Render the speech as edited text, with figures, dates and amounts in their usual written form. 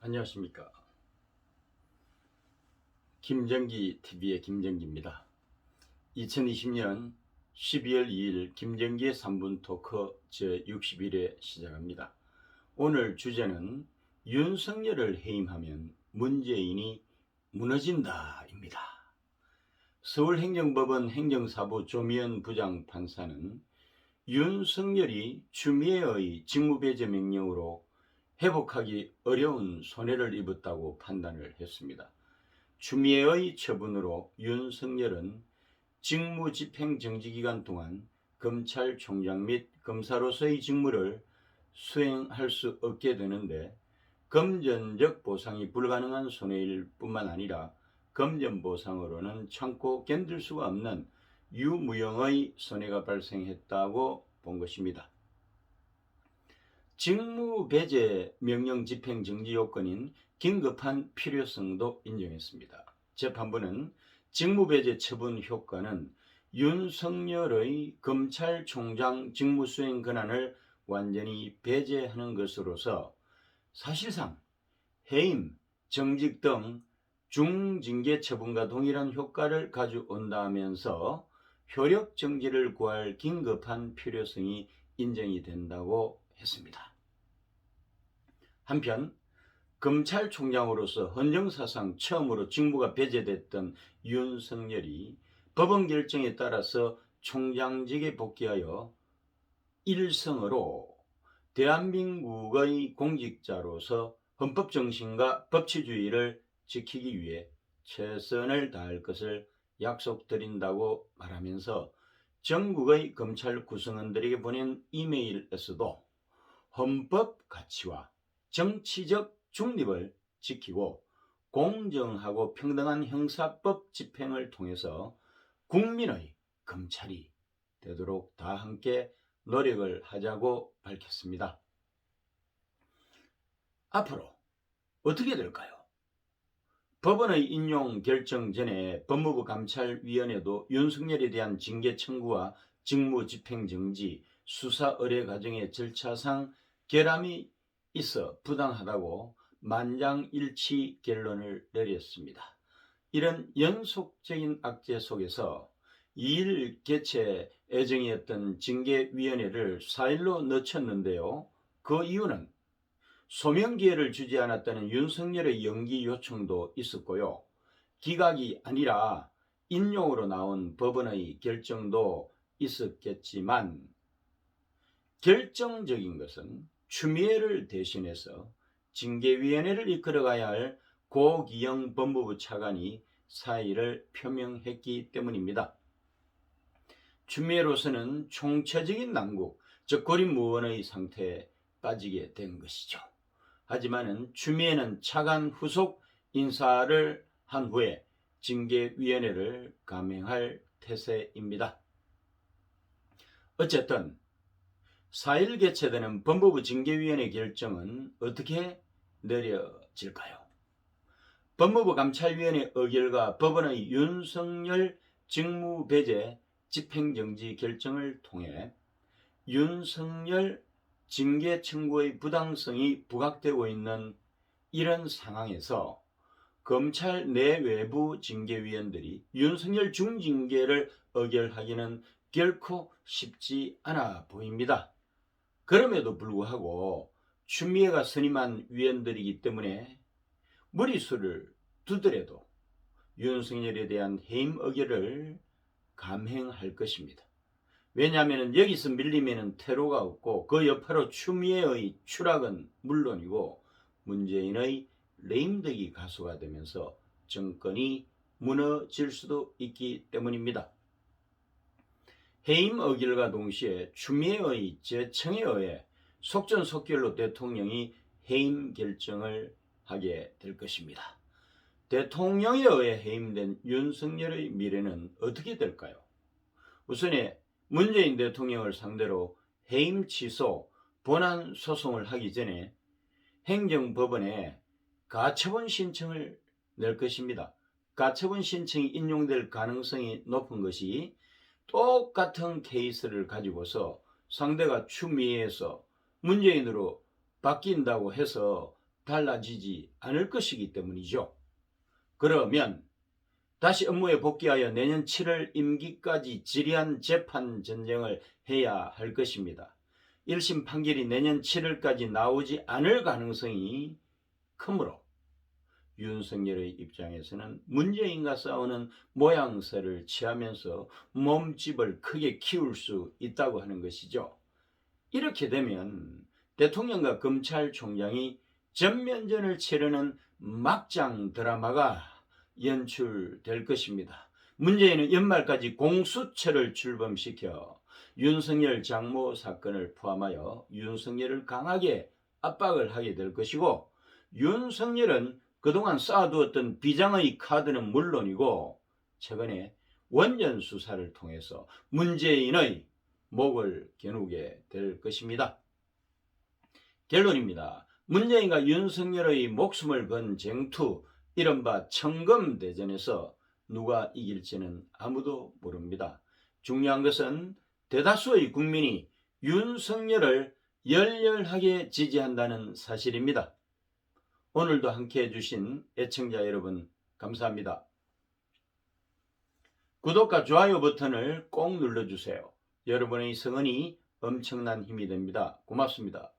안녕하십니까. 김정기 TV의 김정기입니다. 2020년 12월 2일 김정기의 3분 토크 제61회 시작합니다. 오늘 주제는 윤석열을 해임하면 문재인이 무너진다입니다. 서울행정법원 행정사부 조미연 부장판사는 윤석열이 추미애의 직무배제 명령으로 회복하기 어려운 손해를 입었다고 판단을 했습니다. 추미애의 처분으로 윤석열은 직무집행정지기간 동안 검찰총장 및 검사로서의 직무를 수행할 수 없게 되는데, 금전적 보상이 불가능한 손해일 뿐만 아니라 금전보상으로는 참고 견딜 수가 없는 유무형의 손해가 발생했다고 본 것입니다. 직무배제 명령 집행 정지 요건인 긴급한 필요성도 인정했습니다. 재판부는 직무배제 처분 효과는 윤석열의 검찰총장 직무수행 권한을 완전히 배제하는 것으로서 사실상 해임, 정직 등 중징계 처분과 동일한 효과를 가져온다면서 효력 정지를 구할 긴급한 필요성이 인정이 된다고 했습니다. 한편 검찰총장으로서 헌정사상 처음으로 직무가 배제됐던 윤석열이 법원 결정에 따라서 총장직에 복귀하여 일성으로 대한민국의 공직자로서 헌법정신과 법치주의를 지키기 위해 최선을 다할 것을 약속드린다고 말하면서 전국의 검찰 구성원들에게 보낸 이메일에서도 헌법 가치와 정치적 중립을 지키고 공정하고 평등한 형사법 집행을 통해서 국민의 검찰이 되도록 다 함께 노력을 하자고 밝혔습니다. 앞으로 어떻게 될까요? 법원의 인용 결정 전에 법무부 감찰위원회도 윤석열에 대한 징계 청구와 직무집행정지, 수사 의뢰 과정의 절차상 결함이 있어 부당하다고 만장일치 결론을 내렸습니다. 이런 연속적인 악재 속에서 2일 개최 예정이었던 징계위원회를 4일로 늦췄는데요. 그 이유는 소명 기회를 주지 않았다는 윤석열의 연기 요청도 있었고요. 기각이 아니라 인용으로 나온 법원의 결정도 있었겠지만, 결정적인 것은 추미애를 대신해서 징계위원회를 이끌어가야 할 고기영 법무부 차관이 사의를 표명했기 때문입니다. 추미애로서는 총체적인 난국, 즉 고립무원의 상태에 빠지게 된 것이죠. 하지만 추미애는 차관 후속 인사를 한 후에 징계위원회를 감행할 태세입니다. 어쨌든 4일 개최되는 법무부 징계위원회 결정은 어떻게 내려질까요? 법무부 감찰위원회 의결과 법원의 윤석열 직무배제 집행정지 결정을 통해 윤석열 징계 청구의 부당성이 부각되고 있는 이런 상황에서 검찰 내외부 징계위원들이 윤석열 중징계를 의결하기는 결코 쉽지 않아 보입니다. 그럼에도 불구하고 추미애가 선임한 위원들이기 때문에 무리수를 두더라도 윤석열에 대한 해임 의결을 감행할 것입니다. 왜냐하면 여기서 밀리면 퇴로가 없고 그 여파로 추미애의 추락은 물론이고 문재인의 레임덕이 가소가 되면서 정권이 무너질 수도 있기 때문입니다. 해임 의결과 동시에 추미애의 재청에 의해 속전속결로 대통령이 해임 결정을 하게 될 것입니다. 대통령에 의해 해임된 윤석열의 미래는 어떻게 될까요? 우선에 문재인 대통령을 상대로 해임 취소, 본안 소송을 하기 전에 행정법원에 가처분 신청을 낼 것입니다. 가처분 신청이 인용될 가능성이 높은 것이 똑같은 케이스를 가지고서 상대가 추미애에서 문재인으로 바뀐다고 해서 달라지지 않을 것이기 때문이죠. 그러면 다시 업무에 복귀하여 내년 7월 임기까지 지리한 재판 전쟁을 해야 할 것입니다. 1심 판결이 내년 7월까지 나오지 않을 가능성이 크므로 윤석열의 입장에서는 문재인과 싸우는 모양새를 취하면서 몸집을 크게 키울 수 있다고 하는 것이죠. 이렇게 되면 대통령과 검찰총장이 전면전을 치르는 막장 드라마가 연출될 것입니다. 문재인은 연말까지 공수처를 출범시켜 윤석열 장모 사건을 포함하여 윤석열을 강하게 압박을 하게 될 것이고, 윤석열은 그동안 쌓아두었던 비장의 카드는 물론이고 최근에 원전 수사를 통해서 문재인의 목을 겨누게 될 것입니다. 결론입니다. 문재인과 윤석열의 목숨을 건 쟁투, 이른바 청검대전에서 누가 이길지는 아무도 모릅니다. 중요한 것은 대다수의 국민이 윤석열을 열렬하게 지지한다는 사실입니다. 오늘도 함께 해주신 애청자 여러분 감사합니다. 구독과 좋아요 버튼을 꼭 눌러주세요. 여러분의 성원이 엄청난 힘이 됩니다. 고맙습니다.